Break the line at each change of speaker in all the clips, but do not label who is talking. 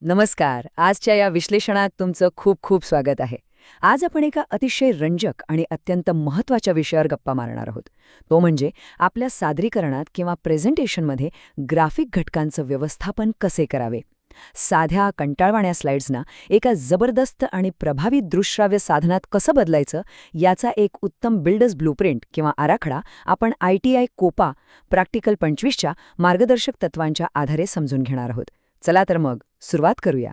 नमस्कार. आजच्या या विश्लेषणात तुमचं खूप खूप स्वागत आहे. आज आपण एका अतिशय रंजक आणि अत्यंत महत्त्वाच्या विषयावर गप्पा मारणार आहोत. तो म्हणजे आपल्या सादरीकरणात किंवा प्रेझेंटेशनमध्ये ग्राफिक घटकांचं व्यवस्थापन कसे करावे. साध्या कंटाळवाण्या स्लाइड्सना एका जबरदस्त आणि प्रभावी दृश्यश्राव्य साधनात कसं बदलायचं याचा एक उत्तम बिल्डर्स ब्लूप्रिंट किंवा आराखडा आपण ITI कोपा प्रॅक्टिकल 25च्या मार्गदर्शक तत्वांच्या आधारे समजून घेणार आहोत. चला तर मग सुरुवात करूया.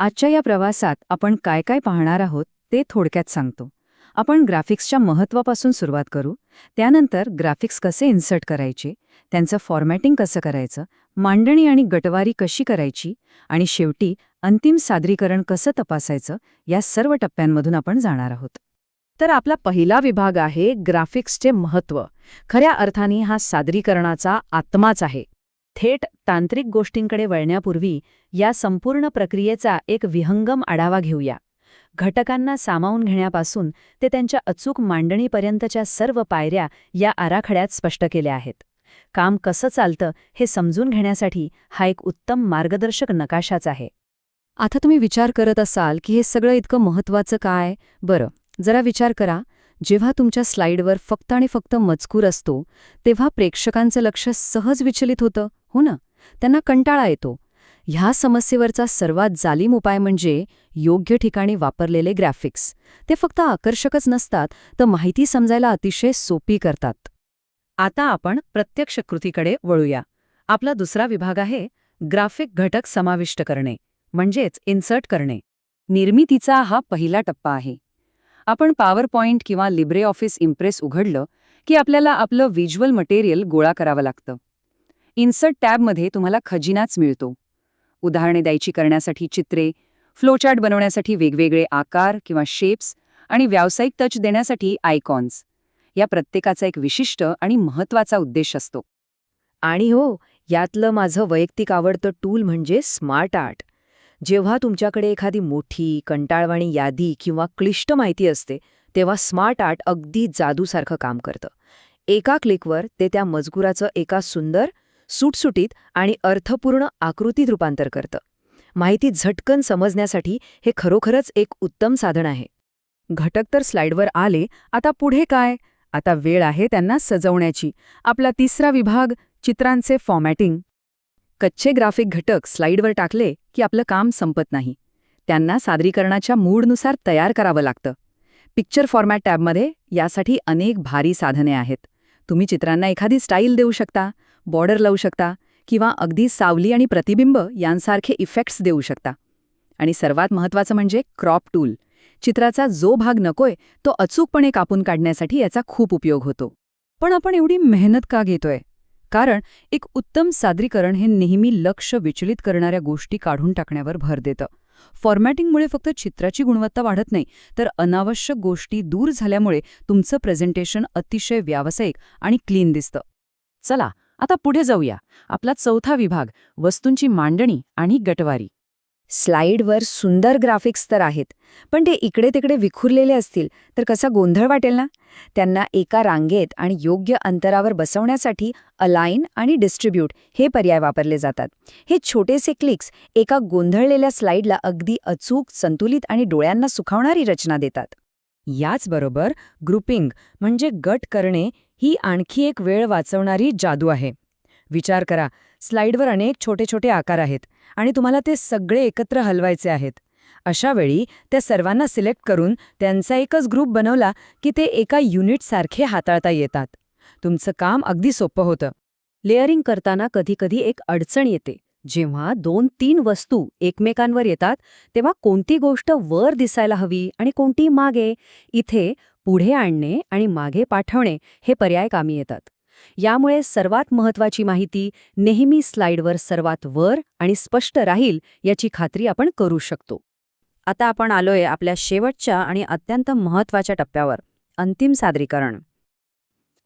आजच्या या प्रवासात आपण काय काय पाहणार आहोत ते थोडक्यात सांगतो. आपण ग्राफिक्सच्या महत्त्वापासून सुरुवात करू, त्यानंतर ग्राफिक्स कसे इन्सर्ट करायचे, त्यांचं फॉर्मॅटिंग कसं करायचं, मांडणी आणि गटवारी कशी करायची आणि शेवटी अंतिम सादरीकरण कसं तपासायचं, या सर्व टप्प्यांमधून आपण जाणार आहोत. तर आपला पहिला विभाग आहे ग्राफिक्सचे महत्त्व. खऱ्या अर्थाने हा सादरीकरणाचा आत्माच आहे. थेट तांत्रिक गोष्टींकडे वळण्यापूर्वी या संपूर्ण प्रक्रियेचा एक विहंगम आढावा घेऊया. घटकांना सामावून घेण्यापासून ते त्यांच्या अचूक मांडणीपर्यंतच्या सर्व पायऱ्या या आराखड्यात स्पष्ट केल्या आहेत. काम कसं चालतं हे समजून घेण्यासाठी हा एक उत्तम मार्गदर्शक नकाशाच आहे. आता तुम्ही विचार करत असाल की हे सगळं इतकं महत्त्वाचं काय? बरं, जरा विचार करा. जेव्हा तुमच्या स्लाईडवर फक्त आणि फक्त मजकूर असतो तेव्हा प्रेक्षकांचं लक्ष सहज विचलित होतं, हो ना? त्यांना कंटाळा येतो. ह्या समस्येवरचा सर्वात जालीम उपाय म्हणजे योग्य ठिकाणी वापरलेले ग्राफिक्स. ते फक्त आकर्षकच नसतात, तर माहिती समजायला अतिशय सोपी करतात. आता आपण प्रत्यक्ष कृतीकडे वळूया. आपला दुसरा विभाग आहे ग्राफिक घटक समाविष्ट करणे, म्हणजेच इन्सर्ट करणे. निर्मितीचा हा पहिला टप्पा आहे. आपण पॉवरपॉइंट किंवा लिब्रे ऑफिस इम्प्रेस उघडलं की आपल्याला आपलं व्हिज्युअल मटेरियल गोळा करावं लागतं. इन्सर्ट टॅबमध्ये तुम्हाला खजिनाच मिळतो. उदाहरणे द्यायची करण्यासाठी चित्रे, फ्लोचार्ट बनवण्यासाठी वेगवेगळे आकार किंवा शेप्स आणि व्यावसायिक टच देण्यासाठी आयकॉन्स. या प्रत्येकाचा एक विशिष्ट आणि महत्त्वाचा उद्देश असतो. आणि हो, यातलं माझं वैयक्तिक आवडतं टूल म्हणजे स्मार्ट आर्ट. जेव्हा तुमच्याकडे एखादी मोठी कंटाळवाणी यादी किंवा क्लिष्ट माहिती असते तेव्हा स्मार्ट आर्ट अगदी जादूसारखं काम करतं. एका क्लिकवर ते त्या मजकुराचं एका सुंदर, सुटसुटीत आणि अर्थपूर्ण आकृतीत रूपांतर करतं. माहिती झटकन समजण्यासाठी हे खरोखरच एक उत्तम साधन आहे. घटक तर स्लाइडवर आले, आता पुढे काय? आता वेळ आहे त्यांना सजवण्याची. आपला तिसरा विभाग चित्रांचे फॉर्मॅटिंग. कच्चे ग्राफिक घटक स्लाइडवर टाकले की आपलं काम संपत नाही. त्यांना सादरीकरणाच्या मूडनुसार तयार करावं लागतं. पिक्चर फॉर्मॅट टॅबमध्ये यासाठी अनेक भारी साधने आहेत. तुम्ही चित्रांना एखादी स्टाईल देऊ शकता, बॉर्डर लावू शकता किंवा अगदी सावली आणि प्रतिबिंब यांसारखे इफेक्ट्स देऊ शकता. आणि सर्वात महत्त्वाचं म्हणजे क्रॉप टूल. चित्राचा जो भाग नकोय तो अचूकपणे कापून काढण्यासाठी याचा खूप उपयोग होतो. पण आपण एवढी मेहनत का घेतोय? कारण एक उत्तम सादरीकरण हे नेहमी लक्ष विचलित करणाऱ्या गोष्टी काढून टाकण्यावर भर देतं. फॉर्मॅटिंगमुळे फक्त चित्राची गुणवत्ता वाढत नाही, तर अनावश्यक गोष्टी दूर झाल्यामुळे तुमचं प्रेझेंटेशन अतिशय व्यावसायिक आणि क्लीन दिसतं. चला, आता पुढे जाऊया. आपला चौथा विभाग वस्तूंची मांडणी आणि गटवारी. स्लाइडवर सुंदर ग्राफिक्स तर आहेत, पण ते इकडे तिकडे विखुरलेले असतील तर कसा गोंधळ वाटेल ना? त्यांना एका रांगेत आणि योग्य अंतरावर बसवण्यासाठी अलाइन आणि डिस्ट्रीब्यूट हे पर्याय वापरले जातात. हे छोटेसे क्लिक्स एका गोंधळलेल्या स्लाइडला अगदी अचूक, संतुलित आणि डोळ्यांना सुखावणारी रचना देतात. याचबरोबर ग्रुपिंग म्हणजे गट करणे ही आणखी एक वेळ वाचवणारी जादू आहे. विचार करा, स्लाइडवर अनेक छोटे छोटे आकार आहेत आणि तुम्हाला ते सगळे एकत्र हलवायचे आहेत. अशा वेळी त्या सर्वांना सिलेक्ट करून त्यांचा एकच ग्रुप बनवला की ते एका युनिटसारखे हाताळता येतात. तुमचं काम अगदी सोपं होतं. लेअरिंग करताना कधीकधी एक अडचण येते. जेव्हा 2-3 वस्तू एकमेकांवर येतात तेव्हा कोणती गोष्ट वर दिसायला हवी आणि कोणती मागे, इथे पुढे आणणे आणि मागे पाठवणे हे पर्याय कामी येतात. यामुळे सर्वात महत्त्वाची माहिती नेहमी स्लाइडवर सर्वात वर आणि स्पष्ट राहील याची खात्री आपण करू शकतो. आता आपण आलोय आपल्या शेवटच्या आणि अत्यंत महत्त्वाच्या टप्प्यावर, अंतिम सादरीकरण.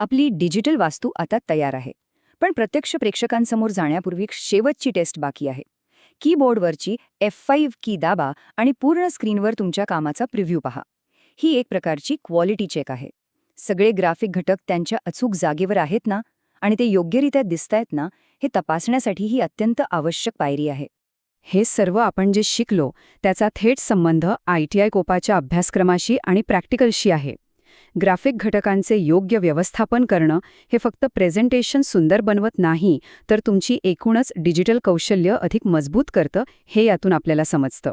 आपली डिजिटल वास्तू आता तयार आहे, पण प्रत्यक्ष प्रेक्षकांसमोर जाण्यापूर्वी शेवटची टेस्ट बाकी आहे. कीबोर्डवरची F5 की दाबा आणि पूर्ण स्क्रीनवर तुमच्या कामाचा प्रिव्ह्यू पहा. ही एक प्रकारची क्वालिटी चेक आहे. सगळे ग्राफिक घटक त्यांच्या अचूक जागेवर आहेत ना आणि ते योग्यरित्या दिसतायत ना हे तपासण्यासाठी ही अत्यंत आवश्यक पायरी आहे.
हे सर्व आपण जे शिकलो त्याचा थेट संबंध ITI कोपाच्या अभ्यासक्रमाशी आणि प्रॅक्टिकलशी आहे. ग्राफिक घटकांचे योग्य व्यवस्थापन करणं हे फक्त प्रेझेंटेशन सुंदर बनवत नाही, तर तुमची एकूणच डिजिटल कौशल्य अधिक मजबूत करतं, हे यातून आपल्याला समजतं.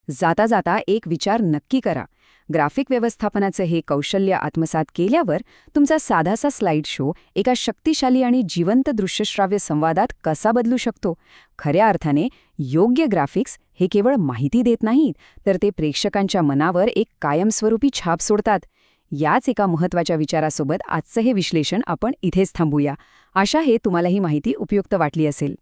जाता जाता एक विचार नक्की करा. ग्राफिक व्यवस्थापनाचं हे कौशल्य आत्मसात केल्यावर तुमचा साधासा स्लाइड शो एका शक्तिशाली आणि जिवंत दृश्यश्राव्य संवादात कसा बदलू शकतो. खऱ्या अर्थाने योग्य ग्राफिक्स हे केवळ माहिती देत नाहीत, तर ते प्रेक्षकांच्या मनावर एक कायमस्वरूपी छाप सोडतात. याच एका महत्त्वाच्या विचारासोबत आजचं हे विश्लेषण आपण इथेच थांबूया. आशा आहे तुम्हाला ही माहिती उपयुक्त वाटली असेल.